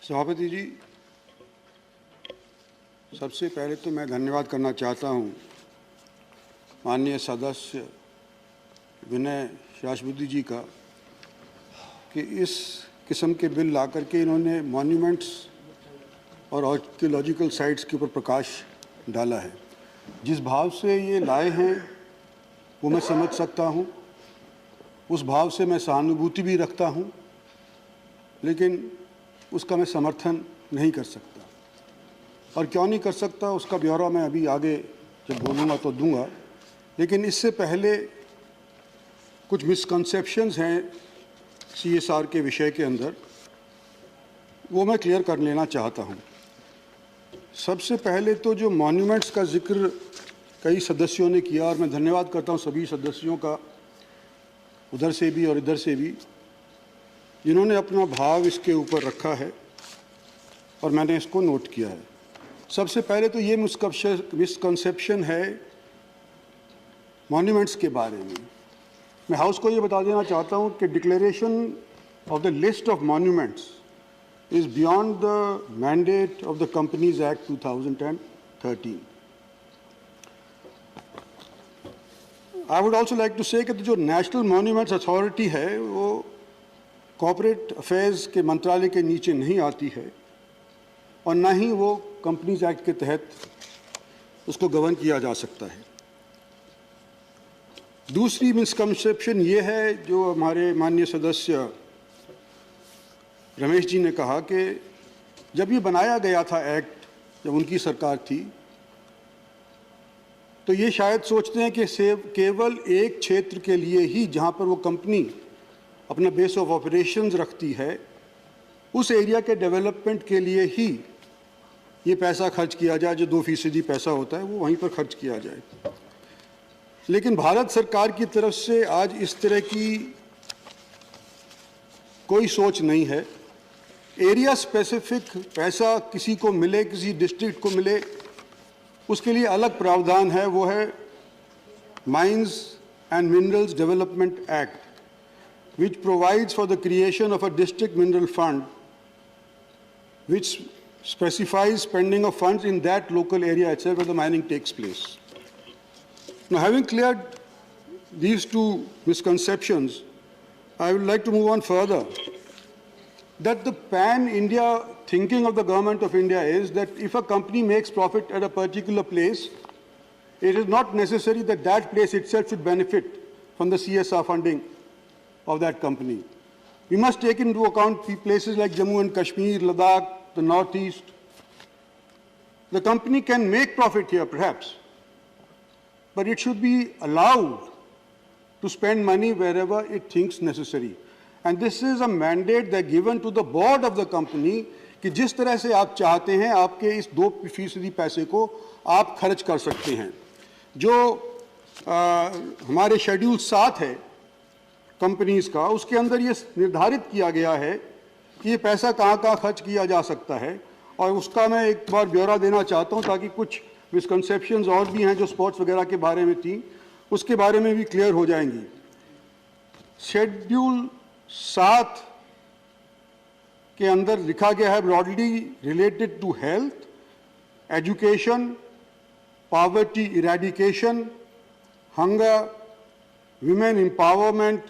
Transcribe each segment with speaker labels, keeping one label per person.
Speaker 1: सभापति जी, सबसे पहले तो मैं धन्यवाद करना चाहता हूं माननीय सदस्य विनय सहस्रबुद्धे जी का कि इस किस्म के बिल ला करके इन्होंने मॉन्यूमेंट्स और आर्कियोलॉजिकल साइट्स के ऊपर प्रकाश डाला है। जिस भाव से ये लाए हैं वो मैं समझ सकता हूं, उस भाव से मैं सहानुभूति भी रखता हूं, लेकिन उसका मैं समर्थन नहीं कर सकता। और क्यों नहीं कर सकता उसका ब्यौरा मैं अभी आगे जब बोलूँगा तो दूंगा, लेकिन इससे पहले कुछ मिसकंसेप्शंस हैं CSR के विषय के अंदर, वो मैं क्लियर कर लेना चाहता हूँ। सबसे पहले तो जो मॉन्यूमेंट्स का जिक्र कई सदस्यों ने किया, और मैं धन्यवाद करता हूँ सभी सदस्यों का, उधर से भी और इधर से भी, जिन्होंने अपना भाव इसके ऊपर रखा है और मैंने इसको नोट किया है। सबसे पहले तो ये मिसकंसेप्शन है मॉन्यूमेंट्स के बारे में। मैं हाउस को ये बता देना चाहता हूँ कि declaration of the list of monuments is beyond the mandate of the companies act 2013। I would also like to say कि जो नेशनल मॉन्यूमेंट्स अथॉरिटी है वो कॉर्पोरेट अफेयर्स के मंत्रालय के नीचे नहीं आती है और ना ही वो कंपनीज एक्ट के तहत उसको गवर्न किया जा सकता है। दूसरी मिसकंसेप्शन ये है जो हमारे माननीय सदस्य रमेश जी ने कहा कि जब ये बनाया गया था एक्ट, जब उनकी सरकार थी, तो ये शायद सोचते हैं कि केवल एक क्षेत्र के लिए ही जहाँ पर वो कंपनी अपना बेस ऑफ ऑपरेशंस रखती है, उस एरिया के डेवलपमेंट के लिए ही ये पैसा खर्च किया जाए, जो 2% पैसा होता है वो वहीं पर खर्च किया जाए। लेकिन भारत सरकार की तरफ से आज इस तरह की कोई सोच नहीं है। एरिया स्पेसिफिक पैसा किसी को मिले, किसी डिस्ट्रिक्ट को मिले, उसके लिए अलग प्रावधान है। वो है mines and minerals development act, which provides for the creation of a district mineral fund, which specifies spending of funds in that local area itself where the mining takes place. Now, having cleared these two misconceptions, I would like to move on further. That the pan-India thinking of the government of India is that if a company makes profit at a particular place, it is not necessary that that place itself should benefit from the CSR funding of that company. We must take into account places like Jammu and Kashmir, Ladakh, the Northeast. The company can make profit here, perhaps, but it should be allowed to spend money wherever it thinks necessary. And this is a mandate that given to the board of the company कि जिस तरह से आप चाहते हैं आपके इस 2% पैसे को आप खर्च कर सकते हैं। जो हमारे शेड्यूल 7 है कंपनीज का, उसके अंदर ये निर्धारित किया गया है कि ये पैसा कहाँ खर्च किया जा सकता है, और उसका मैं एक बार ब्यौरा देना चाहता हूँ ताकि कुछ मिसकंसेप्शंस और भी हैं जो स्पोर्ट्स वगैरह के बारे में थी, उसके बारे में भी क्लियर हो जाएंगी। शेड्यूल 7 के अंदर लिखा गया है broadly related to health, education, poverty eradication, hunger, women empowerment,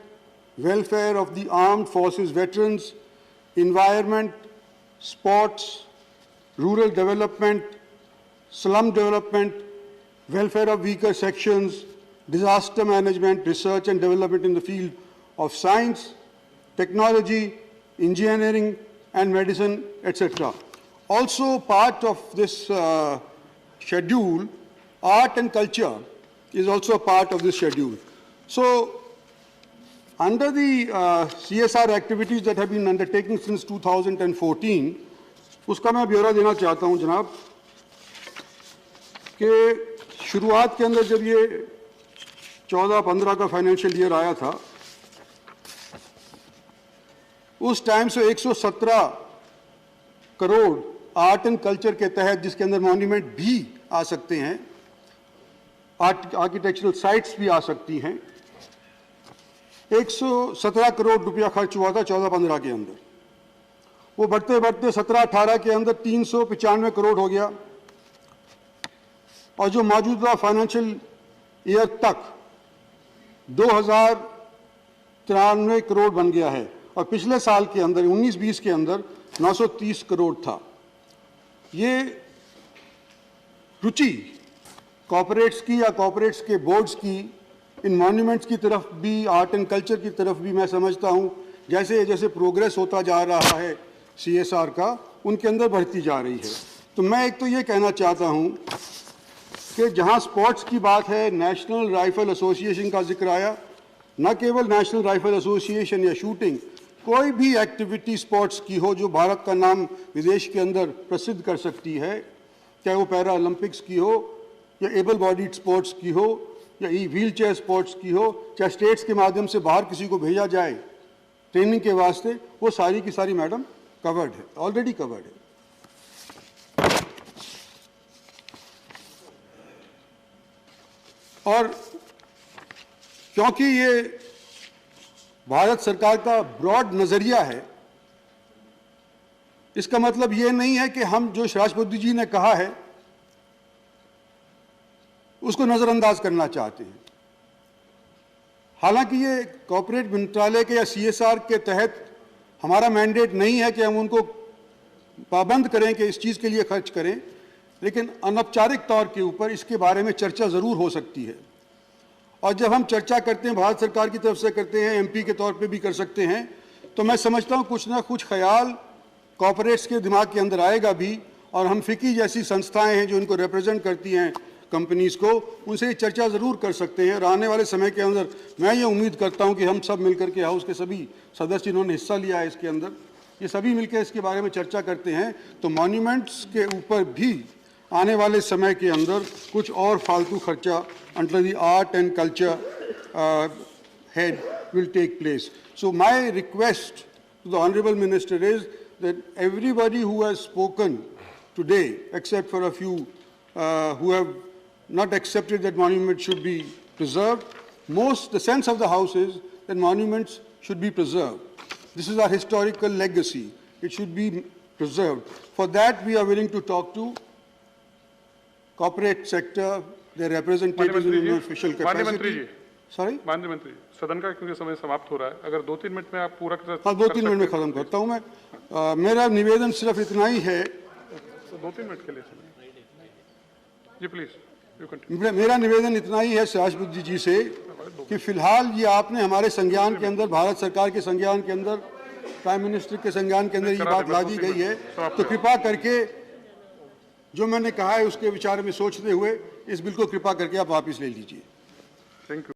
Speaker 1: welfare of the armed forces veterans, environment, sports, rural development, slum development, welfare of weaker sections, disaster management, research and development in the field of science, technology, engineering and medicine, etc. Also part of this schedule, art and culture is also a part of this schedule. So, under the CSR activities that have been undertaken since 2014, उसका मैं ब्यौरा देना चाहता हूं जनाब कि शुरुआत के अंदर जब ये 14-15 का फाइनेंशियल ईयर आया था, उस टाइम से 117 करोड़ आर्ट एंड कल्चर के तहत, जिसके अंदर मॉन्यूमेंट भी आ सकते हैं, आर्किटेक्चरल साइट्स भी आ सकती हैं, 117 करोड़ रुपया खर्च हुआ था 14-15 के अंदर। वो बढ़ते बढ़ते 17-18 के अंदर 395 करोड़ हो गया और जो मौजूदा फाइनेंशियल ईयर तक 2093 करोड़ बन गया है और पिछले साल के अंदर 19-20 के अंदर 930 करोड़ था। ये रुचि कॉर्पोरेट्स की या कॉर्पोरेट्स के बोर्ड्स की इन मॉन्यूमेंट्स की तरफ भी, आर्ट एंड कल्चर की तरफ भी मैं समझता हूँ जैसे जैसे प्रोग्रेस होता जा रहा है CSR का, उनके अंदर बढ़ती जा रही है। तो मैं एक तो ये कहना चाहता हूँ कि जहाँ स्पोर्ट्स की बात है, नेशनल राइफल एसोसिएशन का जिक्र आया, न केवल नेशनल राइफल एसोसिएशन या शूटिंग, कोई भी एक्टिविटी स्पोर्ट्स की हो जो भारत का नाम विदेश के अंदर प्रसिद्ध कर सकती है, चाहे वो पैरा ओलंपिक्स की हो या एबल बॉडीड स्पोर्ट्स की हो या व्हील चेयर स्पोर्ट्स की हो, चाहे स्टेट्स के माध्यम से बाहर किसी को भेजा जाए ट्रेनिंग के वास्ते, वो सारी की सारी मैडम कवर्ड है, ऑलरेडी कवर्ड है। और क्योंकि ये भारत सरकार का ब्रॉड नजरिया है, इसका मतलब ये नहीं है कि हम जो राष्ट्रपति जी ने कहा है उसको नजरअंदाज करना चाहते हैं। हालांकि ये कॉर्पोरेट मंत्रालय के या CSR के तहत हमारा मैंडेट नहीं है कि हम उनको पाबंद करें कि इस चीज़ के लिए खर्च करें, लेकिन अनौपचारिक तौर के ऊपर इसके बारे में चर्चा ज़रूर हो सकती है। और जब हम चर्चा करते हैं, भारत सरकार की तरफ से करते हैं, MP के तौर पे भी कर सकते हैं, तो मैं समझता हूँ कुछ ना कुछ ख्याल कॉर्पोरेट्स के दिमाग के अंदर आएगा भी, और हम फिकी जैसी संस्थाएं हैं जो इनको रिप्रेजेंट करती हैं कंपनीज़ को, उनसे ये चर्चा ज़रूर कर सकते हैं। और आने वाले समय के अंदर मैं ये उम्मीद करता हूँ कि हम सब मिलकर के, हाउस के सभी सदस्य जिन्होंने हिस्सा लिया है इसके अंदर, ये सभी मिलकर इसके बारे में चर्चा करते हैं, तो मॉन्यूमेंट्स के ऊपर भी आने वाले समय के अंदर कुछ और फालतू खर्चा under the art and culture head will take place. So my request to the honourable minister is that everybody who has spoken today, except for a few who have not accepted that monuments should be preserved, the sense of the House is that monuments should be preserved. This is our historical legacy. It should be preserved. For that, we are willing to talk to corporate sector, their representatives in an official capacity. Sorry?
Speaker 2: माननीय मंत्री, सदन का क्योंकि समय समाप्त हो रहा है, अगर 2-3 मिनट में आप पूरा
Speaker 1: हाँ, 2-3 मिनट में खत्म करता हूँ मैं। मेरा निवेदन सिर्फ इतना ही है,
Speaker 2: 2-3 मिनट के लिए जी प्लीज यू कंटिन्यू।
Speaker 1: मेरा निवेदन इतना ही है राष्ट्रपति जी से कि फिलहाल ये आपने हमारे संज्ञान के अंदर, भारत सरकार के संज्ञान के अंदर, प्राइम मिनिस्टर के संज्ञान के अंदर ये बात ला दी गई है, तो कृपा करके जो मैंने कहा है उसके विचार में सोचते हुए इस बिल को कृपा करके आप वापस ले लीजिए।
Speaker 2: Thank you.